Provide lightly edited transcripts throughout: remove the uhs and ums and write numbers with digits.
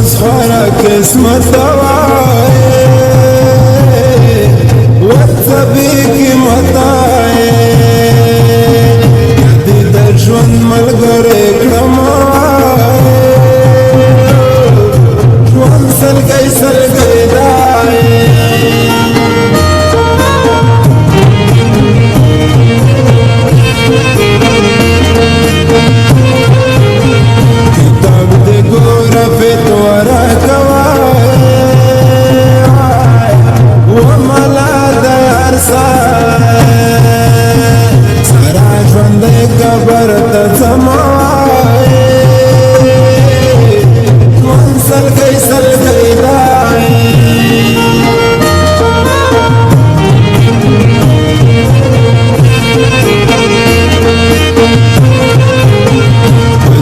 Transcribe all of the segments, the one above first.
خورا قسمت دوائے ورطبی کی متائے یدی در ژوند ملګری کړم ژوند سلګۍ سلګۍ دای کتاب دې ګوره فتوا راکوه وملا د هر سره ژوندی قبر ته ځمه ژوند سلګۍ سلګۍ دای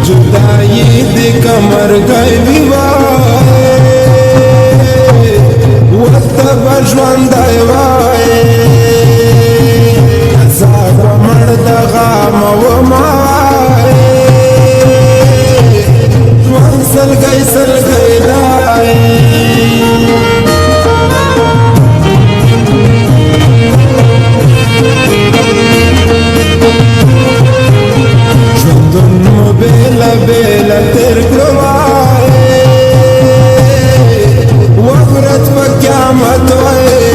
جدائی دی کمر گئی وای وقت بجواندائی وای عذاب مرد غام ومای جوان سلگئی سلگئی دائی بیلا بیلا تیر کروائے وقرت و قیامت وائے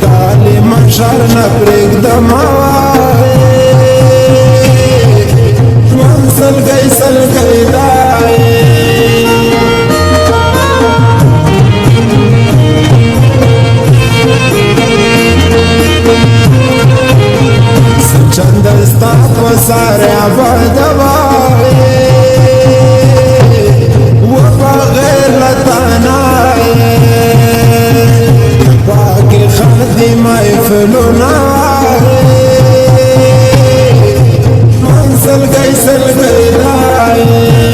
کالی مشار نپریک دمائے جوان سلگئی سلگئی دائے چند استاق و سارے عباد وائے و بغیر لطانائے باقی خلدی محفلونا جوان سلگئی سلگئی دائی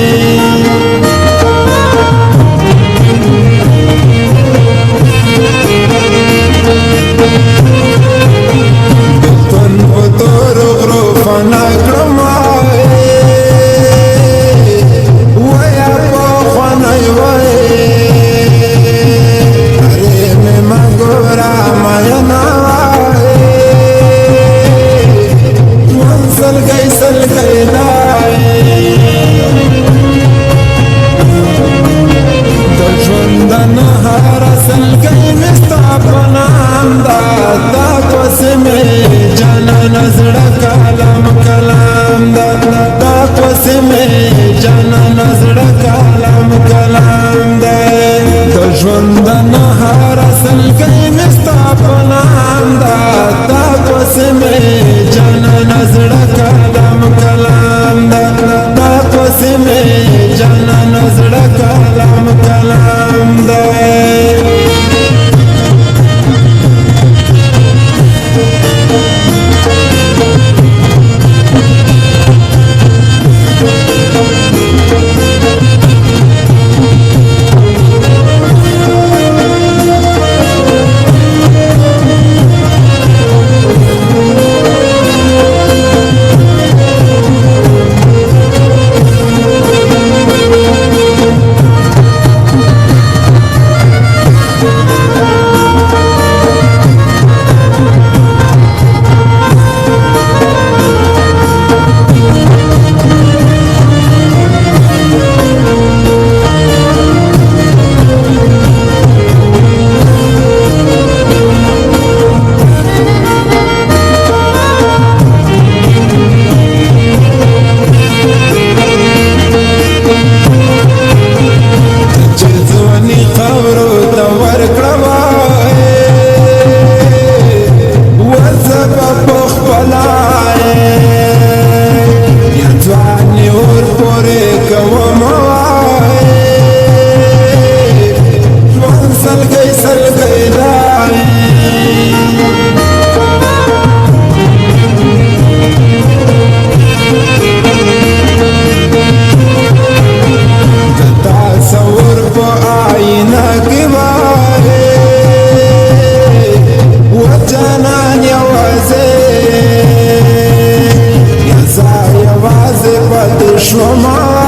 فنا کړم ویا په خنای وای اره مې ما ګورا ما نه ژوند سلګۍ سلګۍ دای د ژوند نه هر سلګۍ مستا پنام دا تا کوسمه جانا زړه کلام کلام دا دا کوسمه جانا زړه کلام کلام دا د ژوند نه هر سلګۍ مستا پنام دا دا کوسمه جانا زړه کلام کلام دا دا کوسمه جانا زړه کلام کلام دا شما